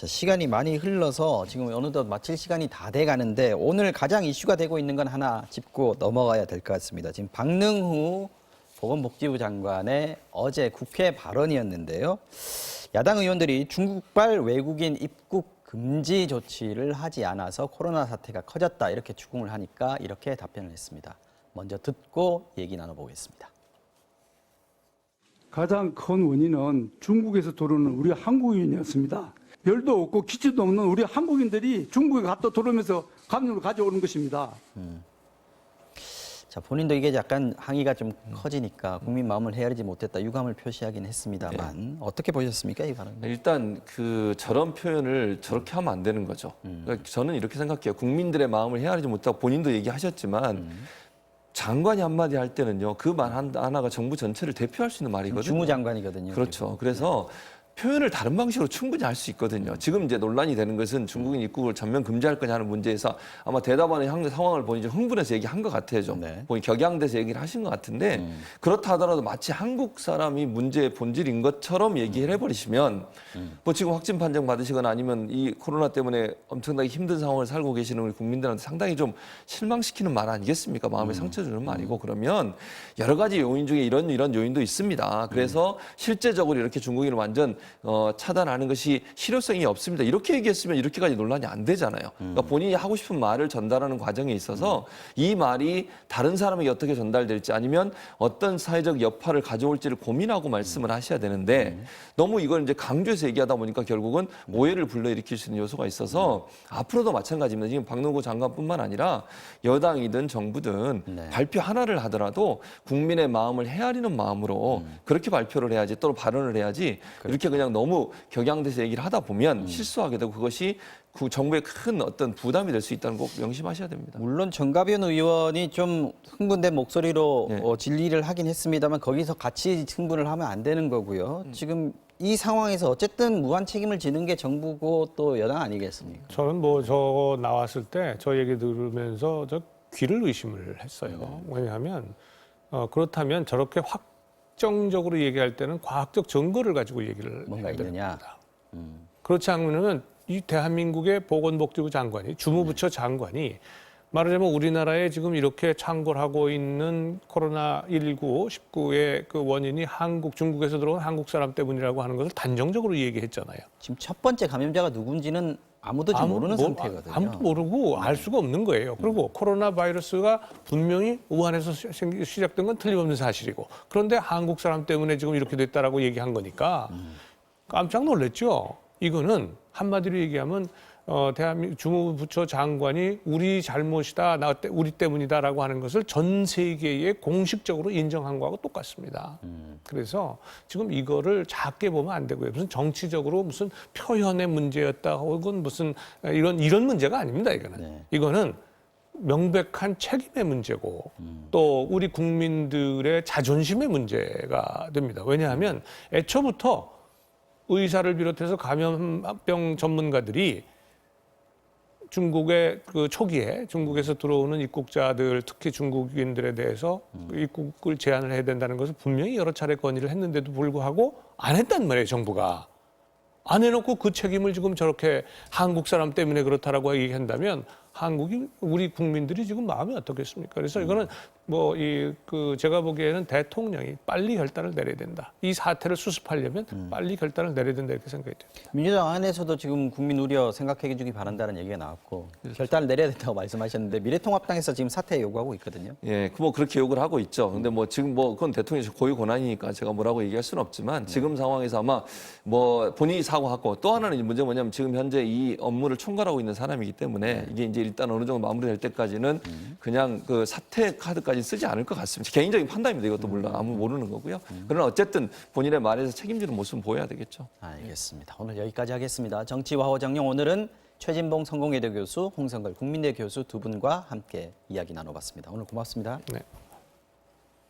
자, 시간이 많이 흘러서 지금 어느덧 마칠 시간이 다 돼 가는데 오늘 가장 이슈가 되고 있는 건 하나 짚고 넘어가야 될 것 같습니다. 지금 박능후 보건복지부 장관의 어제 국회 발언이었는데요. 야당 의원들이 중국발 외국인 입국 금지 조치를 하지 않아서 코로나 사태가 커졌다 이렇게 추궁을 하니까 이렇게 답변을 했습니다. 먼저 듣고 얘기 나눠보겠습니다. 가장 큰 원인은 중국에서 들어오는 우리 한국인이었습니다. 별도 없고 기초도 없는 우리 한국인들이 중국에 갔다 들어오면서 감염을 가져오는 것입니다. 자, 본인도 이게 약간 항의가 좀 커지니까 국민 마음을 헤아리지 못했다 유감을 표시하긴 했습니다만 어떻게 보셨습니까, 이 발언? 일단 저런 표현을 저렇게 하면 안 되는 거죠. 그러니까 저는 이렇게 생각해요. 국민들의 마음을 헤아리지 못하고 본인도 얘기하셨지만 장관이 한마디 할 때는요. 그 말 하나가 정부 전체를 대표할 수 있는 말이거든요. 주무장관이거든요. 그렇죠. 그래서 표현을 다른 방식으로 충분히 할 수 있거든요. 지금 이제 논란이 되는 것은 중국인 입국을 전면 금지할 거냐 하는 문제에서 아마 대답하는 상황을 보니 좀 흥분해서 얘기한 것 같아요. 좀 네. 보니 격양돼서 얘기를 하신 것 같은데 그렇다 하더라도 마치 한국 사람이 문제의 본질인 것처럼 얘기를 해버리시면 뭐 지금 확진 판정 받으시거나 아니면 이 코로나 때문에 엄청나게 힘든 상황을 살고 계시는 우리 국민들한테 상당히 좀 실망시키는 말 아니겠습니까? 마음에 상처 주는 말이고 그러면 여러 가지 요인 중에 이런 요인도 있습니다. 그래서 실제적으로 이렇게 중국인을 완전 차단하는 것이 실효성이 없습니다. 이렇게 얘기했으면 이렇게까지 논란이 안 되잖아요. 그러니까 본인이 하고 싶은 말을 전달하는 과정에 있어서 이 말이 다른 사람에게 어떻게 전달될지 아니면 어떤 사회적 여파를 가져올지를 고민하고 말씀을 하셔야 되는데 너무 이걸 이제 강조해서 얘기하다 보니까 결국은 오해를 불러일으킬 수 있는 요소가 있어서 앞으로도 마찬가지입니다. 지금 박능후 장관뿐만 아니라 여당이든 정부든 발표 하나를 하더라도 국민의 마음을 헤아리는 마음으로 그렇게 발표를 해야지 또는 발언을 해야지 이렇게 그냥 너무 격양돼서 얘기를 하다 보면 실수하게 되고 그것이 정부의 큰 어떤 부담이 될 수 있다는 거 꼭 명심하셔야 됩니다. 물론 정가변 의원이 좀 흥분된 목소리로 네. 질의를 하긴 했습니다만 거기서 같이 흥분을 하면 안 되는 거고요. 지금 이 상황에서 어쨌든 무한 책임을 지는 게 정부고 또 여당 아니겠습니까? 저는 저 나왔을 때 저 얘기 들으면서 저 귀를 의심을 했어요. 왜냐하면 그렇다면 저렇게 확정적으로 얘기할 때는 과학적 증거를 가지고 얘기를 뭔가 해야 있느냐. 됩니다. 그렇지 않으면 이 대한민국의 보건복지부 장관이 주무부처 장관이 말하자면 우리나라에 지금 이렇게 창궐하고 있는 코로나19, 19의 그 원인이 중국에서 들어온 한국 사람 때문이라고 하는 것을 단정적으로 얘기했잖아요. 지금 첫 번째 감염자가 누군지는 아무도 지금 모르는 상태거든요. 아무도 모르고 알 수가 없는 거예요. 그리고 코로나 바이러스가 분명히 우한에서 시작된 건 틀림없는 사실이고 그런데 한국 사람 때문에 지금 이렇게 됐다라고 얘기한 거니까 깜짝 놀랐죠. 이거는 한마디로 얘기하면 대한민국 주무부처 장관이 우리 잘못이다, 우리 때문이다라고 하는 것을 전 세계에 공식적으로 인정한 거하고 똑같습니다. 그래서 지금 이거를 작게 보면 안 되고요. 무슨 정치적으로 무슨 표현의 문제였다 혹은 무슨 이런 문제가 아닙니다. 이거는. 네. 이거는 명백한 책임의 문제고 또 우리 국민들의 자존심의 문제가 됩니다. 왜냐하면 애초부터 의사를 비롯해서 감염병 전문가들이 중국의 그 초기에 중국에서 들어오는 입국자들 특히 중국인들에 대해서 입국을 제한을 해야 된다는 것을 분명히 여러 차례 건의를 했는데도 불구하고 안 했단 말이에요, 정부가. 안 해놓고 그 책임을 지금 저렇게 한국 사람 때문에 그렇다라고 얘기한다면 우리 국민들이 지금 마음이 어떻겠습니까? 그래서 이거는 제가 보기에는 대통령이 빨리 결단을 내려야 된다. 이 사태를 수습하려면 빨리 결단을 내려야 된다 이렇게 생각이 됩니다. 민주당 안에서도 지금 국민 우려 생각해 주기 바란다는 얘기가 나왔고 결단을 내려야 된다고 말씀하셨는데 미래통합당에서 지금 사퇴 요구하고 있거든요. 예, 그렇게 요구를 하고 있죠. 근데 지금 그건 대통령이 고유 권한이니까 제가 뭐라고 얘기할 수는 없지만 지금 상황에서 아마 본인이 사과하고 또 하나는 문제가 뭐냐면 지금 현재 이 업무를 총괄하고 있는 사람이기 때문에 이게 이제 일단 어느 정도 마무리될 때까지는 그냥 그 사퇴 카드까지 쓰지 않을 것 같습니다. 개인적인 판단입니다. 이것도 물론 아무 모르는 거고요. 그러나 어쨌든 본인의 말에서 책임지는 모습은 보여야 되겠죠. 알겠습니다. 오늘 여기까지 하겠습니다. 정치와호정령 오늘은 최진봉 성공회대 교수, 홍성걸 국민대 교수 두 분과 함께 이야기 나눠봤습니다. 오늘 고맙습니다. 네.